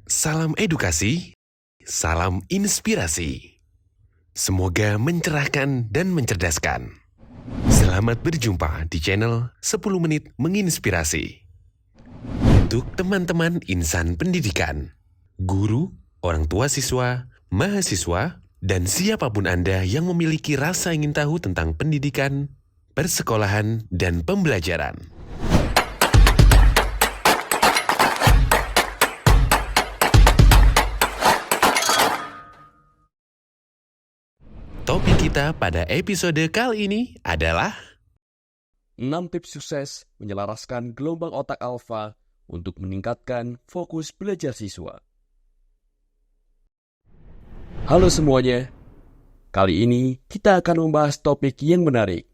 Salam edukasi, salam inspirasi. Semoga mencerahkan dan mencerdaskan. Selamat berjumpa di channel 10 Menit Menginspirasi. Untuk teman-teman insan pendidikan, guru, orang tua siswa, mahasiswa, dan siapapun Anda yang memiliki rasa ingin tahu tentang pendidikan, persekolahan, dan pembelajaran. Topik kita pada episode kali ini adalah 6 tips sukses menyelaraskan gelombang otak alfa untuk meningkatkan fokus belajar siswa. Halo semuanya, kali ini kita akan membahas topik yang menarik.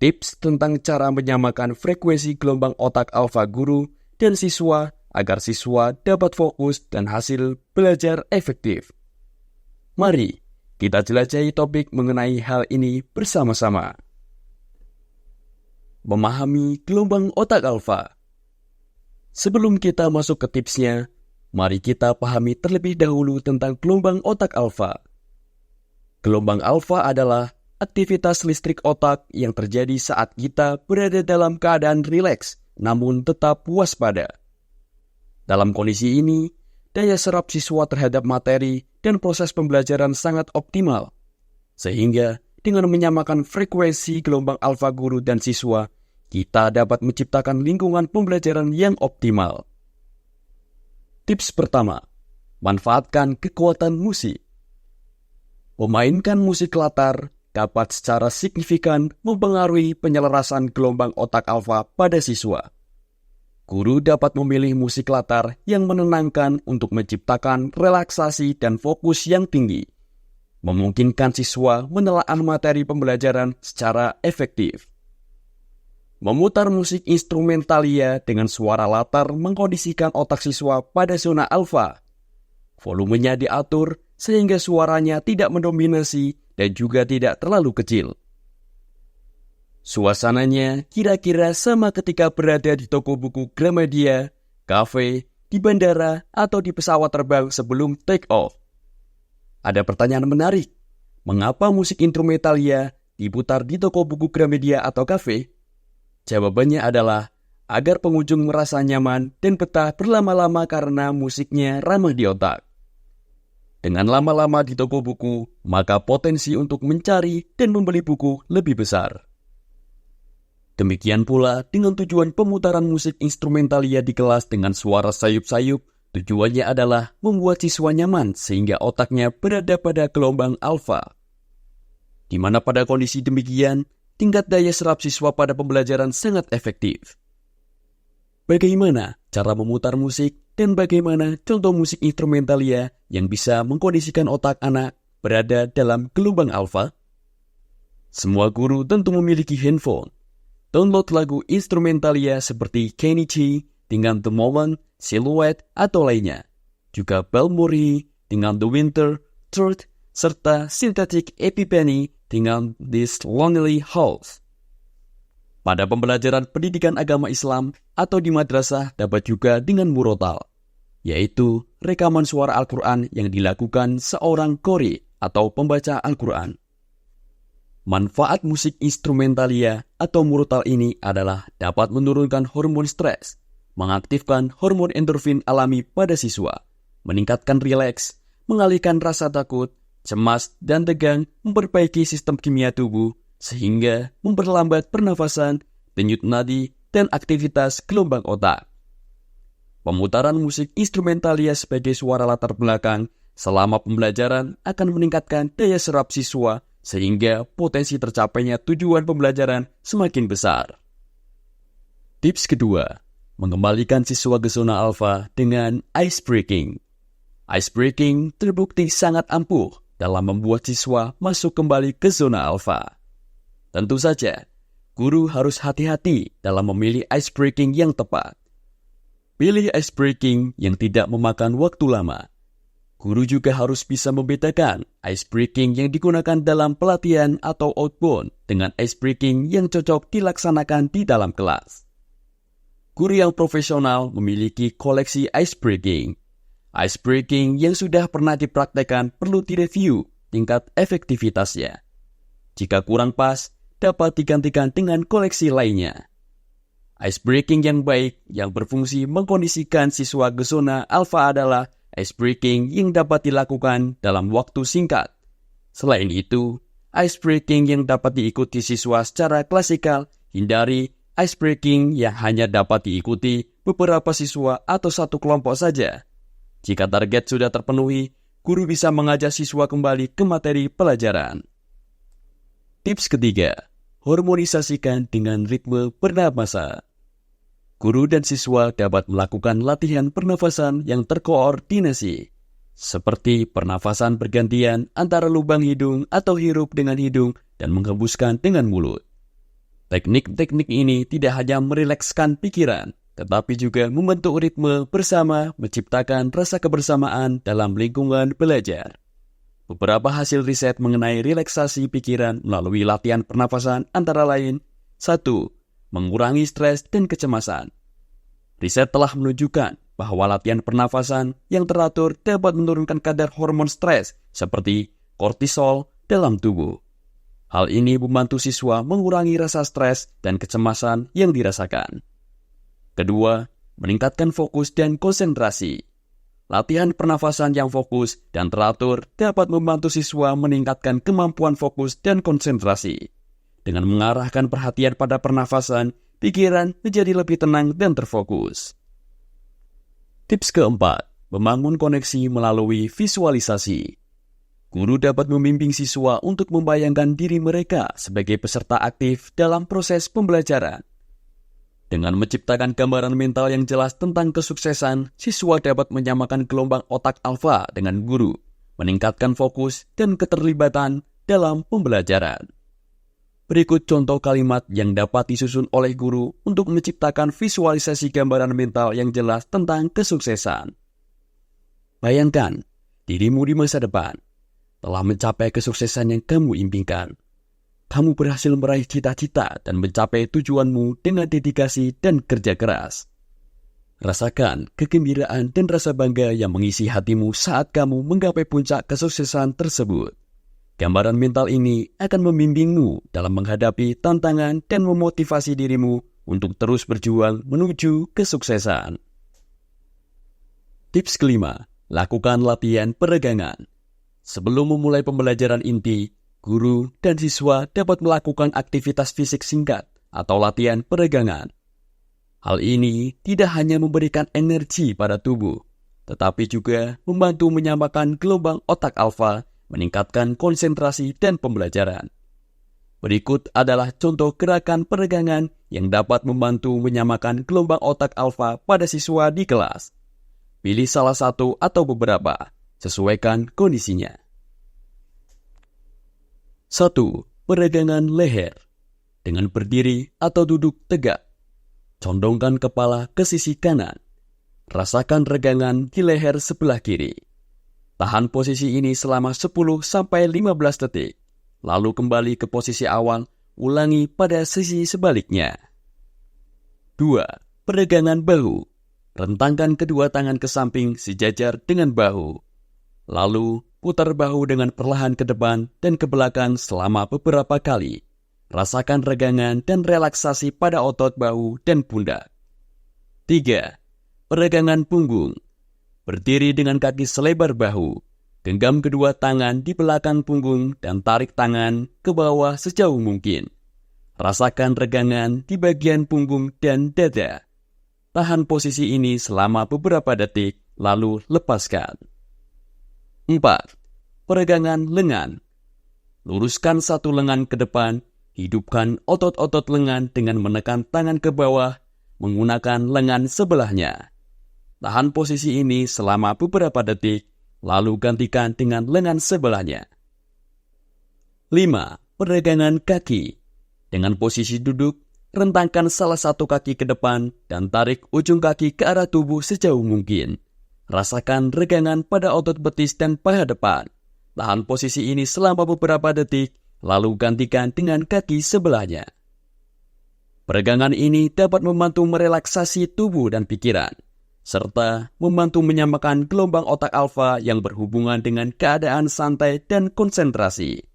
Tips tentang cara menyamakan frekuensi gelombang otak alfa guru dan siswa agar siswa dapat fokus dan hasil belajar efektif. Mari kita jelajahi topik mengenai hal ini bersama-sama. Memahami gelombang otak alfa. Sebelum kita masuk ke tipsnya, mari kita pahami terlebih dahulu tentang gelombang otak alfa. Gelombang alfa adalah aktivitas listrik otak yang terjadi saat kita berada dalam keadaan rileks namun tetap waspada. Dalam kondisi ini, daya serap siswa terhadap materi dan proses pembelajaran sangat optimal. Sehingga dengan menyamakan frekuensi gelombang alfa guru dan siswa, kita dapat menciptakan lingkungan pembelajaran yang optimal. Tips pertama, manfaatkan kekuatan musik. Memainkan musik latar dapat secara signifikan mempengaruhi penyelarasan gelombang otak alfa pada siswa. Guru dapat memilih musik latar yang menenangkan untuk menciptakan relaksasi dan fokus yang tinggi, memungkinkan siswa menelaah materi pembelajaran secara efektif. Memutar musik instrumentalia dengan suara latar mengkondisikan otak siswa pada zona alfa. Volumenya diatur sehingga suaranya tidak mendominasi dan juga tidak terlalu kecil. Suasananya kira-kira sama ketika berada di toko buku Gramedia, kafe, di bandara, atau di pesawat terbang sebelum take off. Ada pertanyaan menarik. Mengapa musik instrumentalia diputar di toko buku Gramedia atau kafe? Jawabannya adalah agar pengunjung merasa nyaman dan betah berlama-lama karena musiknya ramah di otak. Dengan lama-lama di toko buku, maka potensi untuk mencari dan membeli buku lebih besar. Demikian pula dengan tujuan pemutaran musik instrumentalia di kelas dengan suara sayup-sayup, tujuannya adalah membuat siswa nyaman sehingga otaknya berada pada gelombang alfa. Di mana pada kondisi demikian, tingkat daya serap siswa pada pembelajaran sangat efektif. Bagaimana cara memutar musik dan bagaimana contoh musik instrumentalia yang bisa mengkondisikan otak anak berada dalam gelombang alfa? Semua guru tentu memiliki handphone. Download lagu instrumentalia seperti Kenny G dengan The Moment, Silhouette, atau lainnya. Juga Bill Murray dengan The Winter, Truth, serta Synthetic Epiphany dengan This Lonely House. Pada pembelajaran pendidikan agama Islam atau di madrasah dapat juga dengan murotal, yaitu rekaman suara Al-Quran yang dilakukan seorang qori atau pembaca Al-Quran. Manfaat musik instrumentalia atau murotal ini adalah dapat menurunkan hormon stres, mengaktifkan hormon endorfin alami pada siswa, meningkatkan rileks, mengalihkan rasa takut, cemas, dan tegang, memperbaiki sistem kimia tubuh, sehingga memperlambat pernafasan, denyut nadi, dan aktivitas gelombang otak. Pemutaran musik instrumentalia sebagai suara latar belakang selama pembelajaran akan meningkatkan daya serap siswa, sehingga potensi tercapainya tujuan pembelajaran semakin besar. Tips kedua, mengembalikan siswa ke zona alfa dengan ice breaking. Ice breaking terbukti sangat ampuh dalam membuat siswa masuk kembali ke zona alfa. Tentu saja, guru harus hati-hati dalam memilih ice breaking yang tepat. Pilih ice breaking yang tidak memakan waktu lama. Guru juga harus bisa membedakan ice breaking yang digunakan dalam pelatihan atau outbound dengan ice breaking yang cocok dilaksanakan di dalam kelas. Guru yang profesional memiliki koleksi ice breaking. Ice breaking yang sudah pernah dipraktekkan perlu direview tingkat efektivitasnya. Jika kurang pas, dapat digantikan dengan koleksi lainnya. Ice breaking yang baik yang berfungsi mengkondisikan siswa ke zona alfa adalah ice breaking yang dapat dilakukan dalam waktu singkat. Selain itu, ice breaking yang dapat diikuti siswa secara klasikal, hindari ice breaking yang hanya dapat diikuti beberapa siswa atau satu kelompok saja. Jika target sudah terpenuhi, guru bisa mengajak siswa kembali ke materi pelajaran. Tips ketiga, harmonisasikan dengan ritme pernapasan. Guru dan siswa dapat melakukan latihan pernafasan yang terkoordinasi, seperti pernafasan bergantian antara lubang hidung atau hirup dengan hidung dan menghembuskan dengan mulut. Teknik-teknik ini tidak hanya merilekskan pikiran, tetapi juga membentuk ritme bersama, menciptakan rasa kebersamaan dalam lingkungan belajar. Beberapa hasil riset mengenai relaksasi pikiran melalui latihan pernafasan antara lain: 1. Mengurangi stres dan kecemasan. Riset telah menunjukkan bahwa latihan pernafasan yang teratur dapat menurunkan kadar hormon stres seperti kortisol dalam tubuh. Hal ini membantu siswa mengurangi rasa stres dan kecemasan yang dirasakan. Kedua, meningkatkan fokus dan konsentrasi. Latihan pernafasan yang fokus dan teratur dapat membantu siswa meningkatkan kemampuan fokus dan konsentrasi. Dengan mengarahkan perhatian pada pernafasan, pikiran menjadi lebih tenang dan terfokus. Tips keempat, membangun koneksi melalui visualisasi. Guru dapat membimbing siswa untuk membayangkan diri mereka sebagai peserta aktif dalam proses pembelajaran. Dengan menciptakan gambaran mental yang jelas tentang kesuksesan, siswa dapat menyamakan gelombang otak alfa dengan guru, meningkatkan fokus dan keterlibatan dalam pembelajaran. Berikut contoh kalimat yang dapat disusun oleh guru untuk menciptakan visualisasi gambaran mental yang jelas tentang kesuksesan. Bayangkan dirimu di masa depan telah mencapai kesuksesan yang kamu impikan. Kamu berhasil meraih cita-cita dan mencapai tujuanmu dengan dedikasi dan kerja keras. Rasakan kegembiraan dan rasa bangga yang mengisi hatimu saat kamu menggapai puncak kesuksesan tersebut. Gambaran mental ini akan membimbingmu dalam menghadapi tantangan dan memotivasi dirimu untuk terus berjuang menuju kesuksesan. Tips kelima, lakukan latihan peregangan. Sebelum memulai pembelajaran inti, guru dan siswa dapat melakukan aktivitas fisik singkat atau latihan peregangan. Hal ini tidak hanya memberikan energi pada tubuh, tetapi juga membantu menyamakan gelombang otak alfa, meningkatkan konsentrasi dan pembelajaran. Berikut adalah contoh gerakan peregangan yang dapat membantu menyamakan gelombang otak alfa pada siswa di kelas. Pilih salah satu atau beberapa, sesuaikan kondisinya. 1. Peregangan leher. Dengan berdiri atau duduk tegak, condongkan kepala ke sisi kanan. Rasakan regangan di leher sebelah kiri. Tahan posisi ini selama 10-15 detik. Lalu kembali ke posisi awal, ulangi pada sisi sebaliknya. 2. Peregangan bahu. Rentangkan kedua tangan ke samping sejajar dengan bahu. Lalu, putar bahu dengan perlahan ke depan dan ke belakang selama beberapa kali. Rasakan regangan dan relaksasi pada otot bahu dan pundak. 3. Peregangan punggung. Berdiri dengan kaki selebar bahu. Genggam kedua tangan di belakang punggung dan tarik tangan ke bawah sejauh mungkin. Rasakan regangan di bagian punggung dan dada. Tahan posisi ini selama beberapa detik, lalu lepaskan. 4. Peregangan lengan. Luruskan satu lengan ke depan, hidupkan otot-otot lengan dengan menekan tangan ke bawah, menggunakan lengan sebelahnya. Tahan posisi ini selama beberapa detik, lalu gantikan dengan lengan sebelahnya. 5. Peregangan kaki. Dengan posisi duduk, rentangkan salah satu kaki ke depan dan tarik ujung kaki ke arah tubuh sejauh mungkin. Rasakan regangan pada otot betis dan paha depan. Tahan posisi ini selama beberapa detik, lalu gantikan dengan kaki sebelahnya. Peregangan ini dapat membantu merelaksasi tubuh dan pikiran. serta membantu menyamakan gelombang otak alfa yang berhubungan dengan keadaan santai dan konsentrasi.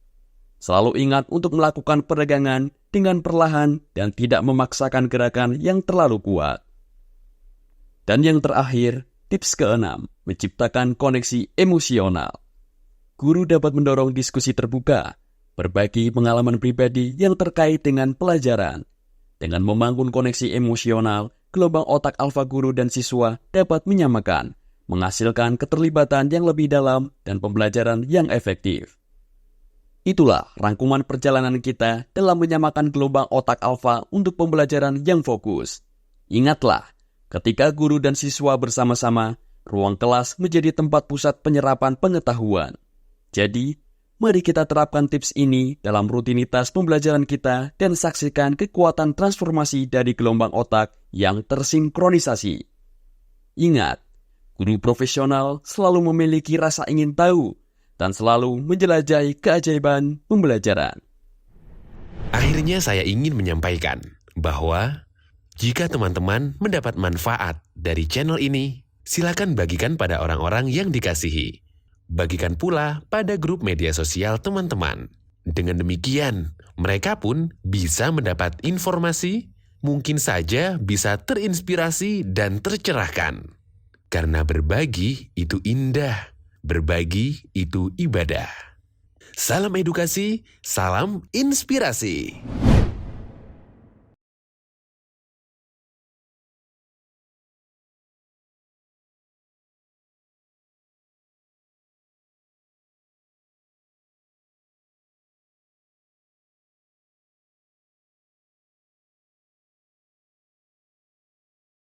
Selalu ingat untuk melakukan peregangan dengan perlahan dan tidak memaksakan gerakan yang terlalu kuat. Dan yang terakhir, tips ke-6, menciptakan koneksi emosional. Guru dapat mendorong diskusi terbuka, berbagi pengalaman pribadi yang terkait dengan pelajaran. Dengan membangun koneksi emosional, gelombang otak alfa guru dan siswa dapat menyamakan, menghasilkan keterlibatan yang lebih dalam dan pembelajaran yang efektif. Itulah rangkuman perjalanan kita dalam menyamakan gelombang otak alfa untuk pembelajaran yang fokus. Ingatlah, ketika guru dan siswa bersama-sama, ruang kelas menjadi tempat pusat penyerapan pengetahuan. Jadi, mari kita terapkan tips ini dalam rutinitas pembelajaran kita dan saksikan kekuatan transformasi dari gelombang otak yang tersinkronisasi. Ingat, guru profesional selalu memiliki rasa ingin tahu dan selalu menjelajahi keajaiban pembelajaran. Akhirnya saya ingin menyampaikan bahwa jika teman-teman mendapat manfaat dari channel ini, silakan bagikan pada orang-orang yang dikasihi. Bagikan pula pada grup media sosial teman-teman. Dengan demikian, mereka pun bisa mendapat informasi, mungkin saja bisa terinspirasi dan tercerahkan. Karena berbagi itu indah, berbagi itu ibadah. Salam edukasi, salam inspirasi.